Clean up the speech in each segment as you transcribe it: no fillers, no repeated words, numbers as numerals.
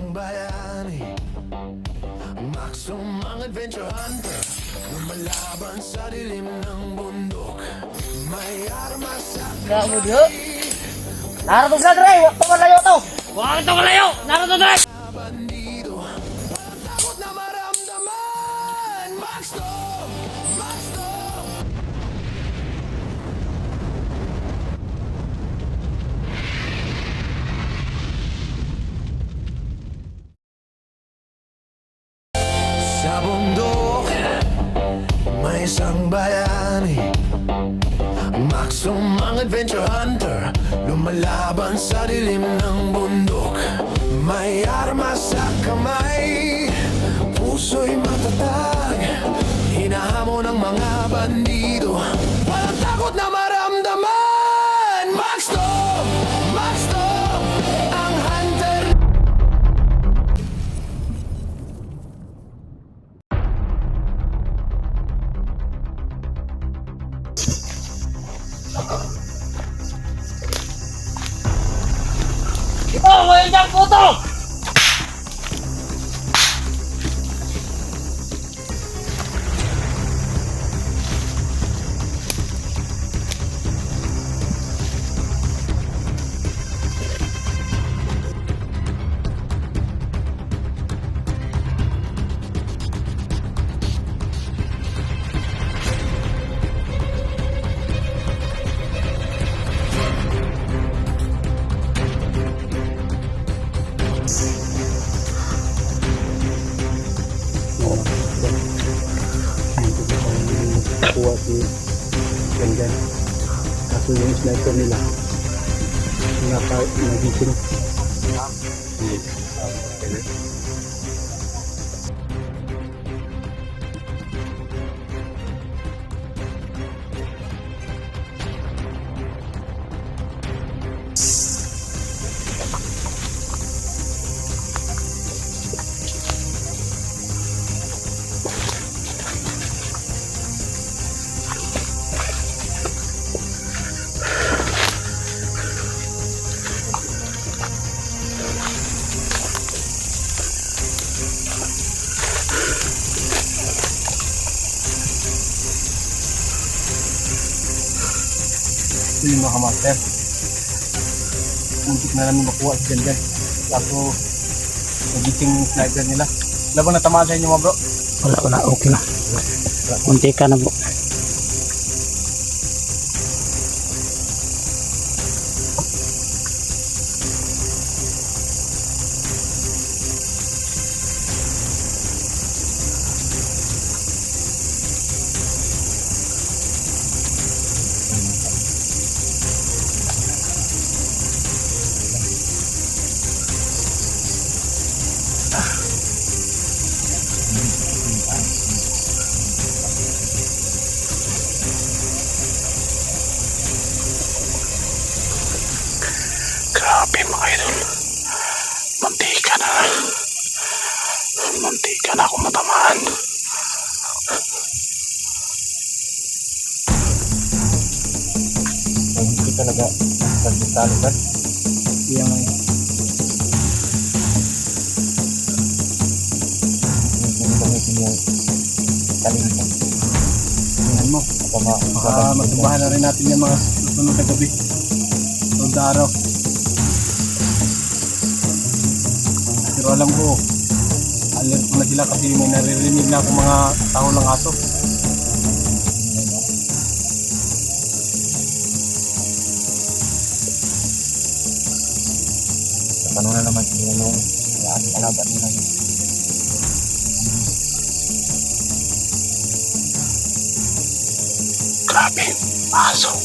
isang bayani, Maxum ang adventure hunter, lumalaban sa dilim ng bundok. May armas sa Gago diyo. Naruto ka dre, wag to kalayo to. Wag to kalayo. Naruto dre. bandido, walang takot na maramdaman. Maxum! Maxum! Sa bundok, may isang bayani, Maxum ang adventure hunter, lumalaban sa dilim ng bundok. May armas sa kamay, puso'y matatag, hinahamon ng mga bandido, walang takot na maramdaman. Maxum! Maxum! Ang hunter. Ito, ngayon dyan puto. Nakuha si Gangan. Kaso yung sniper nila nagising. Ito yung mga master. Muntik na namin makuha si Gangan. Kaso nagising yung sniper nila. Wala bang natamaan sa inyo mga bro? Wala, okay na. Munti ka na po. Grabe mga idol, mantika na ako matamaan. Hindi talaga pagditalo ka. Yung gamitin yung kalimpan. Tingnan mo. Baka masubahan na rin natin yung mga susunod na gabi. Sunod na araw. Pero alam ko, alert ko na sila kasi may naririnig na ako mga tao ng aso. Tanong na naman sila yung ating alabat nila. Grabe, aso.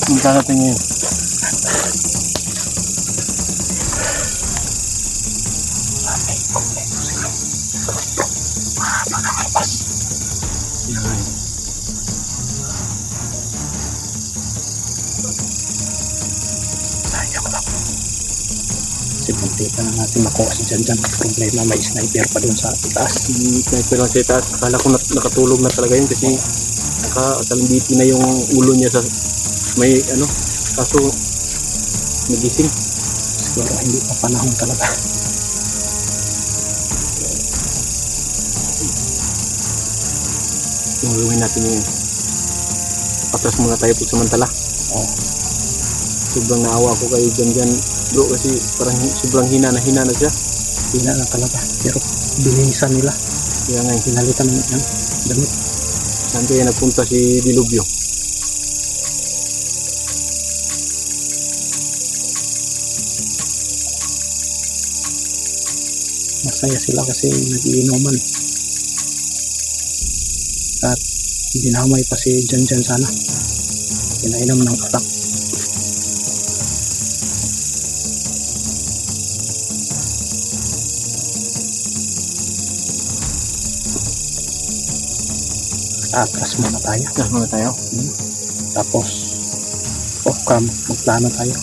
Punta natin ngayon. Sige. Muntikan na natin makuha si Jan Jan. Problema, may sniper pa dun sa itaas. Sniper lang sa itaas. Akala ko nakatulog na talaga yun kasi nakakalambiti na yung ulo niya sa may ano. Kaso nagising. Siguro hindi pa panahon talaga. Yung gawin natin yun. Patras muna tayo po samantala. Oh, Sobrang naawa ako kay Jan Jan bro kasi parang sobrang hina na siya. hindi na talaga. Pero bininisan nila. Kaya nga Pinalitan ng yan. Damit. saan kaya nagpunta si Dilubyo? Masaya sila kasi nagiinuman. At dinamay pa si Jan Jan sana. Pinainom ng alak. Atras muna tayo. Tapos muna tayo. Tapos off cam, magplano tayo.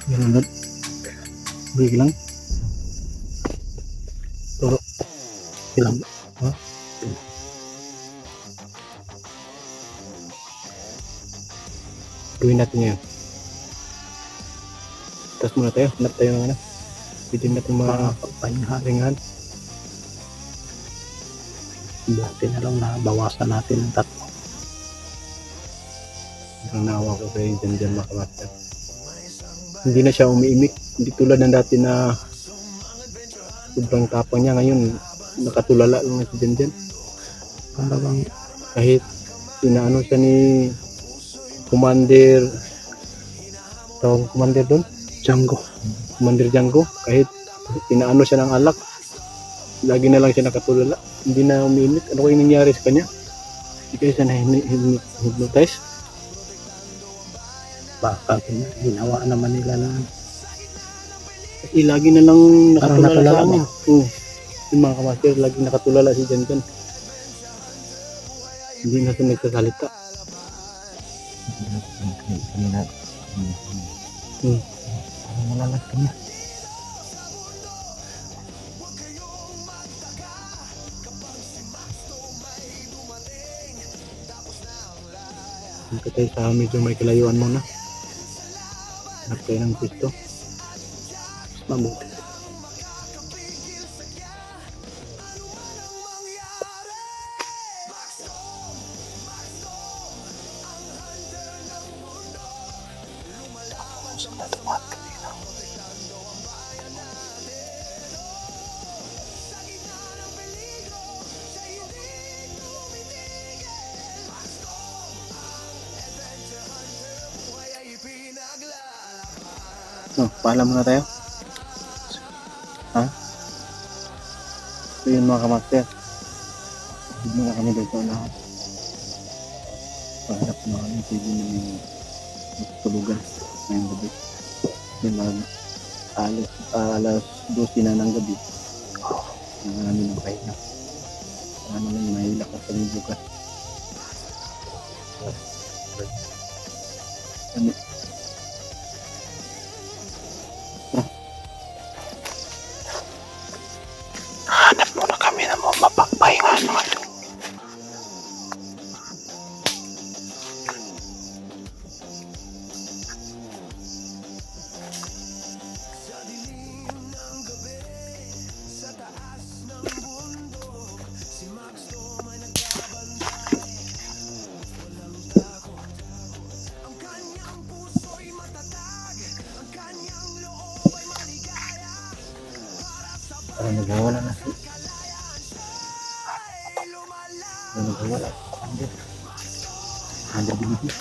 Ganun na. Biglang. Turo. Ilang. Ha? Gawin natin ngayon. Tapos muna tayo. Hanap tayo ng ano. Pwede natin pahingahan. Dati na lang na bawasan natin ng 3. Ang nawa ko kay dyan mga kamaster. Hindi na siya umiimik. Hindi tulad ng dati na sobrang tapang niya. Ngayon, nakatulala lang na si Jan. Para bang kahit inaano siya ni Commander, tawag Commander doon? Django. Commander Django. Kahit inaano siya ng alak, lagi na lang siya nakatulala. Hindi na umiimik. Ano kayong nangyari sa kanya? Hindi kayo siya na-hypnotize? Baka ginawa naman nila na lagi na lang nakatulala sa amin. Yung mga kamaster, lagi nakatulala si Jan. Hindi na siya nagsasalita. Kanina. Malalag ka niya. Dito tayo sa medyo may kalayuan muna. Hanap tayo ng gusto. Mabuti. Paalam muna tayo. Ha? So yun mga kamaster. Hindi muna kami dito lahat. Pahanap na kami pwede na yung tulugan ngayong gabi. Yung alas 12 na ng gabi. Ang namin ng pahinga. Ano may mahilak at kami bukas. Hanap muna kami na mapagpahinga naman. Parang nagwawala na siya. Nagwawala. Handa binigay.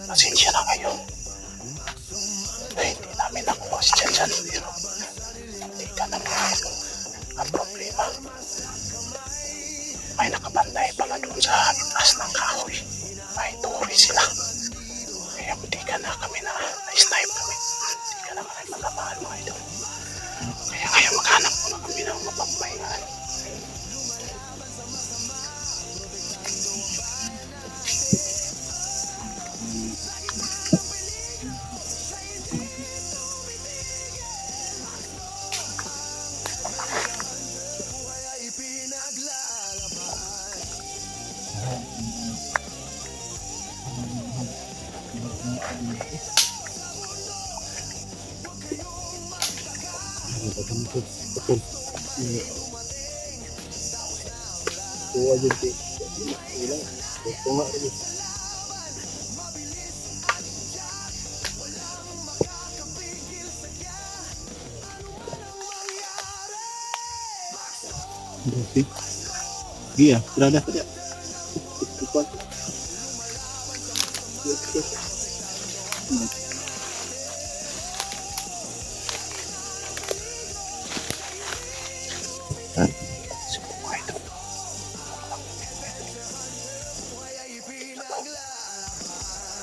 Pasensya na kayo. Ay, hindi namin nakuha si Janjan. Pero hindi ka na mga idol. Ang problema, may nakabantay pala doon sa itaas ng kahoy. May tuwi sila. Kaya hindi ka na kami na-snipe kami. Hindi ka na kami matamaan mga idol. Kaya maghanap muna kami ng mapagpahingaan. Iya, berada saja.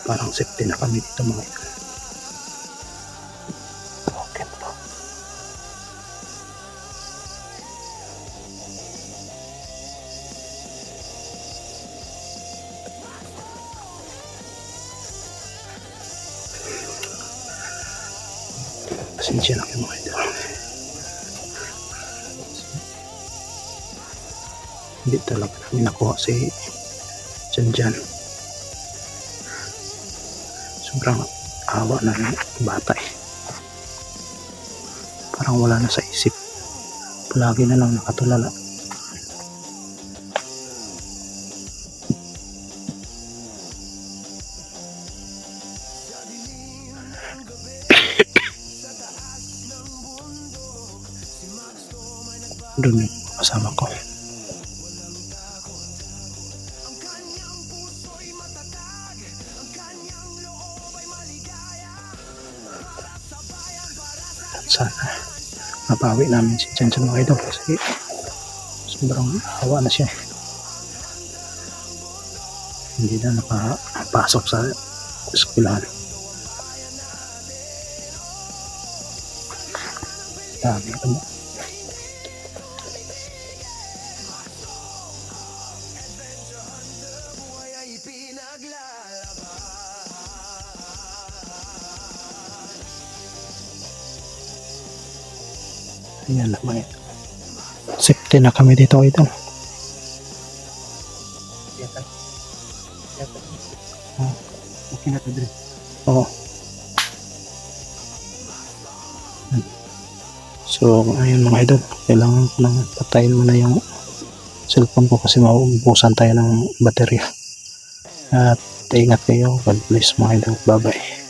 Parang safety na kami dito mga idol. Okay po. Pasensya na kayo mga idol. Hindi talaga namin nakuha si Janjan. Sobrang awa na ng bata eh. Parang wala na sa isip. Palagi na lang nakatulala. Doon yung kasama ko. Sana mapawi namin si Janjan mga idol kasi sobrang awa na siya. Hindi na nakapasok sa eskwelahan. Dami ito mo. Ayan lang mga ito. Safety na kami dito ito. Okay na ito din. Oo. So ayun mga idol. Kailangan ko nang patayin muna yung cellphone ko kasi mauubusan tayo ng baterya. At ingat kayo. God bless mga idol. Bye bye.